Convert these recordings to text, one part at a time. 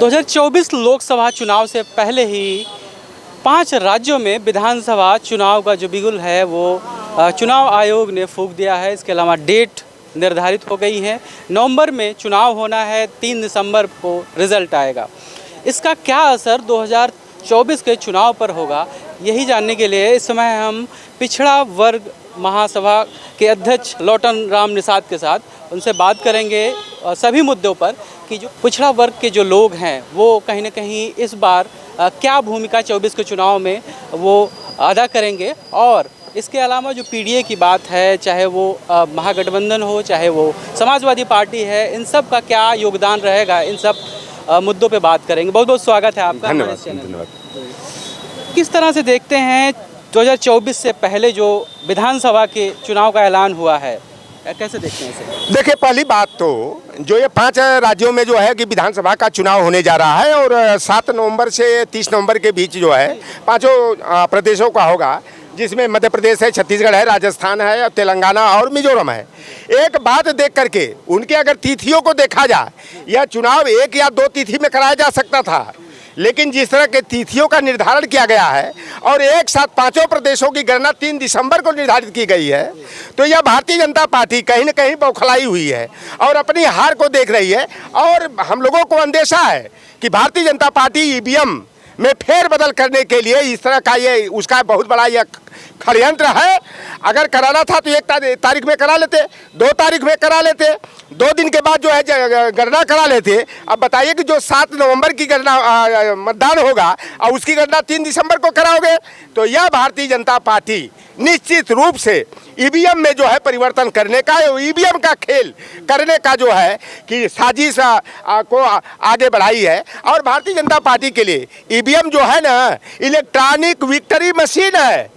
2024 लोकसभा चुनाव से पहले ही 5 राज्यों में विधानसभा चुनाव का जो बिगुल है वो चुनाव आयोग ने फूंक दिया है। इसके अलावा डेट निर्धारित हो गई है। नवंबर में चुनाव होना है, 3 दिसंबर को रिजल्ट आएगा। इसका क्या असर 2024 के चुनाव पर होगा, यही जानने के लिए इस समय हम पिछड़ा वर्ग महासभा के अध्यक्ष लौटन राम निषाद के साथ उनसे बात करेंगे सभी मुद्दों पर कि जो पिछड़ा वर्ग के जो लोग हैं वो कहीं ना कहीं इस बार क्या भूमिका 24 के चुनाव में वो अदा करेंगे। और इसके अलावा जो पीडीए की बात है, चाहे वो महागठबंधन हो, चाहे वो समाजवादी पार्टी है, इन सब का क्या योगदान रहेगा, इन सब मुद्दों पे बात करेंगे। बहुत बहुत स्वागत है आपका। धन्यवाद। किस तरह से देखते हैं 2024 से पहले जो विधानसभा के चुनाव का ऐलान हुआ है, कैसे देखते हैं इसे? देखिए, पहली बात तो जो ये 5 राज्यों में जो है कि विधानसभा का चुनाव होने जा रहा है और 7 नवंबर से 30 नवंबर के बीच जो है 5 प्रदेशों का होगा, जिसमें मध्य प्रदेश है, छत्तीसगढ़ है, राजस्थान है, तेलंगाना और मिजोरम है। एक बात देख करके उनके अगर तिथियों को देखा जाए, यह चुनाव 1 या 2 तिथि में कराया जा सकता था, लेकिन जिस तरह के तिथियों का निर्धारण किया गया है और एक साथ 5 प्रदेशों की गणना 3 दिसंबर को निर्धारित की गई है, तो यह भारतीय जनता पार्टी कहीं न कहीं बौखलाई हुई है और अपनी हार को देख रही है। और हम लोगों को अंदेशा है कि भारतीय जनता पार्टी ईवीएम में फेरबदल करने के लिए इस तरह का ये उसका बहुत बड़ा यह षड्यंत्र है। अगर कराना था तो 1 तारीख में करा लेते, 2 तारीख में करा लेते, 2 दिन के बाद जो है गणना करा लेते। अब बताइए कि जो 7 नवंबर की गणना मतदान होगा और उसकी गणना 3 दिसंबर को कराओगे, तो यह भारतीय जनता पार्टी निश्चित रूप से ईवीएम में जो है परिवर्तन करने का, ईवीएम का खेल करने का जो है कि साजिश को आगे बढ़ाई है। और भारतीय जनता पार्टी के लिए ईवीएम जो है ना, इलेक्ट्रॉनिक विक्ट्री मशीन है।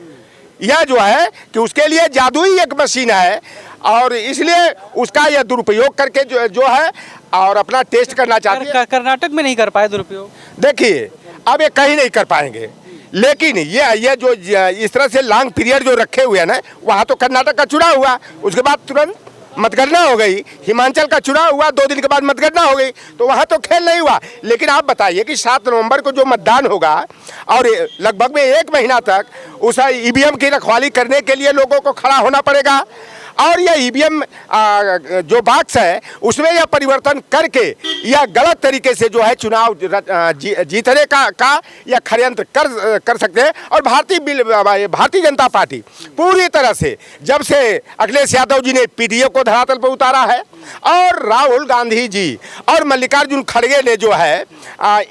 यह जो है कि उसके लिए जादुई एक मशीन है और इसलिए उसका यह दुरुपयोग करके जो है और अपना टेस्ट करना चाहते हैं। कर्नाटक में नहीं कर पाए दुरुपयोग। देखिए, अब ये कहीं नहीं कर पाएंगे, लेकिन ये जो इस तरह से लॉन्ग पीरियड जो रखे हुए हैं ना, वहाँ तो कर्नाटक का चुनाव हुआ, उसके बाद तुरंत मतगणना हो गई। हिमाचल का चुनाव हुआ, 2 दिन के बाद मतगणना हो गई, तो वहाँ तो खेल नहीं हुआ। लेकिन आप बताइए कि 7 नवंबर को जो मतदान होगा और लगभग में 1 महीना तक उस ईवीएम की रखवाली करने के लिए लोगों को खड़ा होना पड़ेगा। और यह ईवीएम जो बॉक्स है उसमें यह परिवर्तन करके यह गलत तरीके से जो है चुनाव जीतने का यह षड्यंत्र कर सकते हैं। और भारतीय जनता पार्टी पूरी तरह से, जब से अखिलेश यादव जी ने पीडीए को धरातल पर उतारा है और राहुल गांधी जी और मल्लिकार्जुन खड़गे ने जो है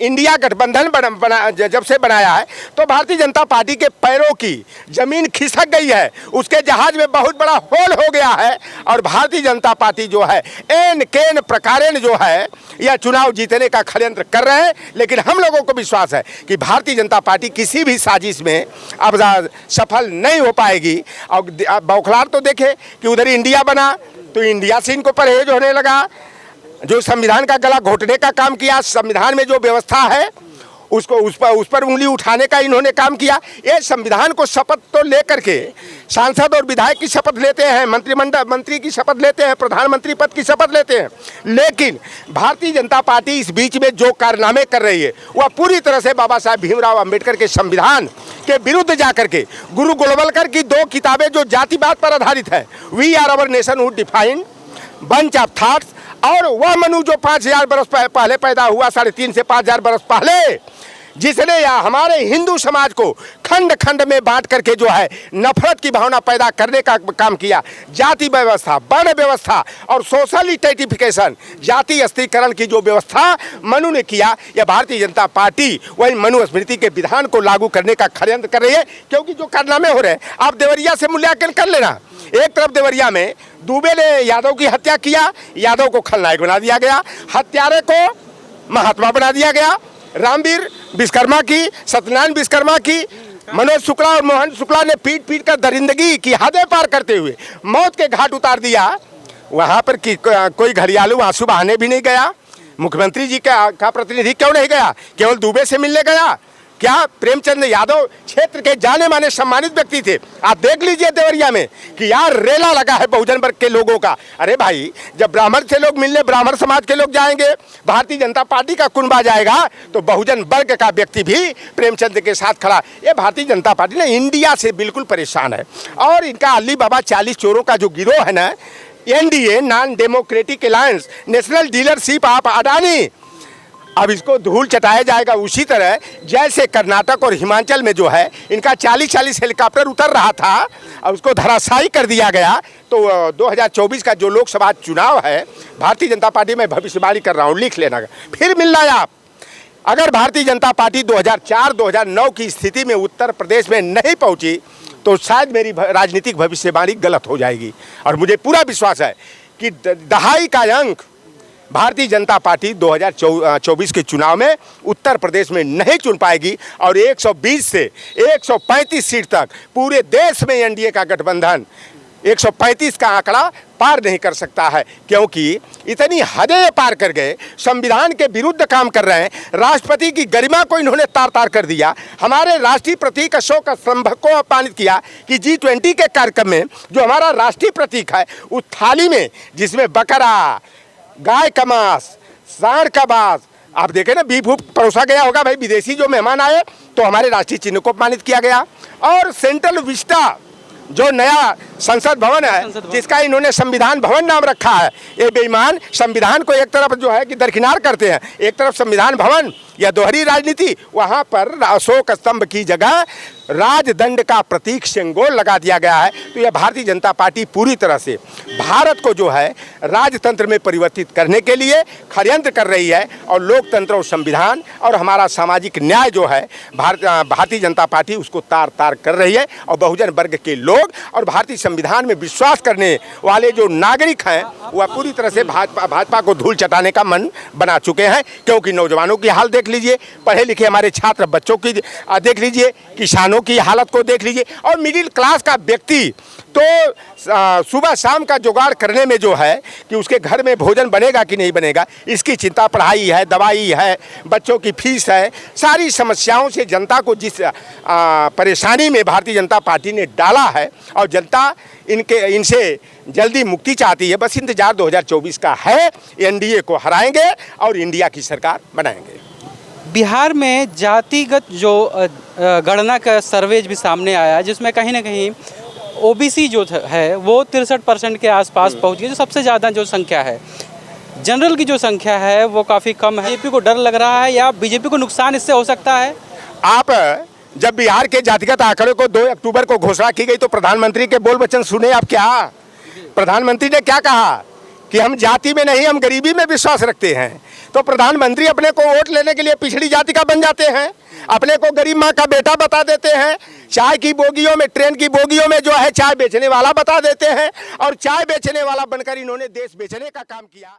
इंडिया गठबंधन जब से बनाया है, तो भारतीय जनता पार्टी के पैरों की जमीन खिसक गई है, उसके जहाज में बहुत बड़ा होल हो गया है। और भारतीय जनता पार्टी जो है एन केन प्रकारेण जो है यह चुनाव जीतने का षड्यंत्र कर रहे हैं। लेकिन हम लोगों को विश्वास है कि भारतीय जनता पार्टी किसी भी साजिश में अब सफल नहीं हो पाएगी। और बौखलाहट तो देखे कि उधर इंडिया बना तो इंडिया से इनको परहेज होने लगा, जो संविधान का गला घोटने का काम किया, संविधान में जो व्यवस्था है उसको उस पर उंगली उठाने का इन्होंने काम किया। ये संविधान को शपथ तो लेकर के सांसद और विधायक की शपथ लेते हैं, मंत्री की शपथ लेते हैं, प्रधानमंत्री पद की शपथ लेते हैं, लेकिन भारतीय जनता पार्टी इस बीच में जो कारनामे कर रही है वह पूरी तरह से बाबा साहब भीमराव अंबेडकर के संविधान के विरुद्ध जाकर के गुरु गोलवलकर की 2 किताबें जो जातिवाद पर आधारित है, we are our nationhood defined bunch of thoughts, और वह मनु जो 5000 बरस पहले पैदा हुआ, 3.5 से 5000 बरस पहले, जिसने हमारे हिंदू समाज को खंड खंड में बांट करके जो है नफरत की भावना पैदा करने का काम किया। जाति व्यवस्था, वर्ण व्यवस्था और सोशल स्ट्रेटिफिकेशन, जाति स्त्रीकरण की जो व्यवस्था मनु ने किया, यह भारतीय जनता पार्टी वही मनुस्मृति के विधान को लागू करने का षड्यंत्र कर रही है। क्योंकि जो कारनामे हो रहे हैं, आप देवरिया से मूल्यांकन कर लेना। एक तरफ देवरिया में दुबे ने यादव की हत्या किया, यादव को खलनायक बना दिया गया, हत्यारे को महात्मा बना दिया गया। रामवीर विश्वकर्मा की, सत्यनारायण विश्वकर्मा की, मनोज शुक्ला और मोहन शुक्ला ने पीट कर दरिंदगी की हदें पार करते हुए मौत के घाट उतार दिया। वहाँ पर कोई घड़ियालू आंसू बहाने भी नहीं गया। मुख्यमंत्री जी का प्रतिनिधि क्यों नहीं गया? केवल दुबे से मिलने गया क्या प्रेमचंद यादव क्षेत्र के जाने माने सम्मानित व्यक्ति थे। आप देख लीजिए देवरिया में कि यार रेला लगा है बहुजन वर्ग के लोगों का। अरे भाई, जब ब्राह्मण से लोग मिलने ब्राह्मण समाज के लोग जाएंगे, भारतीय जनता पार्टी का कुनबा जाएगा, तो बहुजन वर्ग का व्यक्ति भी प्रेमचंद के साथ खड़ा। ये भारतीय जनता पार्टी ना इंडिया से बिल्कुल परेशान है। और इनका अली बाबा 40 चोरों का जो गिरोह है ना, NDA non democratic alliance, national dealership of Adani, अब इसको धूल चटाया जाएगा। उसी तरह जैसे कर्नाटक और हिमाचल में जो है इनका 40-40 हेलीकॉप्टर उतर रहा था, अब उसको धराशायी कर दिया गया। तो 2024 का जो लोकसभा चुनाव है, भारतीय जनता पार्टी में भविष्यवाणी कर रहा हूँ, लिख लेना, फिर मिलना है आप। अगर भारतीय जनता पार्टी 2004-2009 की स्थिति में उत्तर प्रदेश में नहीं पहुँची तो शायद मेरी राजनीतिक भविष्यवाणी गलत हो जाएगी। और मुझे पूरा विश्वास है कि दहाई का अंक भारतीय जनता पार्टी 2024 के चुनाव में उत्तर प्रदेश में नहीं चुन पाएगी और 120 से 135 सीट तक पूरे देश में एनडीए का गठबंधन 135 का आंकड़ा पार नहीं कर सकता है, क्योंकि इतनी हदें पार कर गए, संविधान के विरुद्ध काम कर रहे हैं, राष्ट्रपति की गरिमा को इन्होंने तार तार कर दिया, हमारे राष्ट्रीय प्रतीक अशोक स्तंभ को अपमानित किया कि G20 के कार्यक्रम में जो हमारा राष्ट्रीय प्रतीक है, उस थाली में जिसमें बकरा, गाय का मांस, सांड का मांस, आप देखें ना, बीफ परोसा गया होगा। भाई, विदेशी जो मेहमान आए तो हमारे राष्ट्रीय चिन्ह को अपमानित किया गया। और सेंट्रल विस्टा जो नया संसद भवन है, जिसका इन्होंने संविधान भवन नाम रखा है, ये बेईमान संविधान को एक तरफ जो है कि दरकिनार करते हैं, एक तरफ संविधान भवन या दोहरी राजनीति, वहाँ पर अशोक स्तंभ की जगह राजदंड का प्रतीक सिंबल लगा दिया गया है। तो यह भारतीय जनता पार्टी पूरी तरह से भारत को जो है राजतंत्र में परिवर्तित करने के लिए षड्यंत्र कर रही है और लोकतंत्र और संविधान और हमारा सामाजिक न्याय जो है भारतीय जनता पार्टी उसको तार तार कर रही है। और बहुजन वर्ग के लोग और भारतीय संविधान में विश्वास करने वाले जो नागरिक हैं वह पूरी तरह से भाजपा को धूल चटाने का मन बना चुके हैं। क्योंकि नौजवानों की हाल देख लीजिए, पढ़े लिखे हमारे छात्र बच्चों की देख लीजिए, किसानों की हालत को देख लीजिए, और मिडिल क्लास का व्यक्ति तो सुबह शाम का जुगाड़ करने में जो है कि उसके घर में भोजन बनेगा कि नहीं बनेगा, इसकी चिंता, पढ़ाई है, दवाई है, बच्चों की फीस है, सारी समस्याओं से जनता को जिस परेशानी में भारतीय जनता पार्टी ने डाला है और जनता इनसे जल्दी मुक्ति चाहती है। बस इंतजार 2024 का है, एनडीए को हराएंगे और इंडिया की सरकार बनाएंगे। बिहार में जातिगत जो गणना का सर्वे भी सामने आया, जिसमें कहीं ना कहीं ओबीसी जो है वो 63% के आसपास पहुंच गई, जो सबसे ज़्यादा जो संख्या है। जनरल की जो संख्या है वो काफ़ी कम है। बीजेपी को डर लग रहा है या बीजेपी को नुकसान इससे हो सकता है? आप जब बिहार के जातिगत आंकड़े को 2 अक्टूबर को घोषणा की गई तो प्रधानमंत्री के बोल वचन सुने आप क्या? प्रधानमंत्री ने क्या कहा कि हम जाति में नहीं, हम गरीबी में विश्वास रखते हैं। तो प्रधानमंत्री अपने को वोट लेने के लिए पिछड़ी जाति का बन जाते हैं, अपने को गरीब माँ का बेटा बता देते हैं, चाय की बोगियों में, ट्रेन की बोगियों में जो है चाय बेचने वाला बता देते हैं, और चाय बेचने वाला बनकर इन्होंने देश बेचने का काम किया।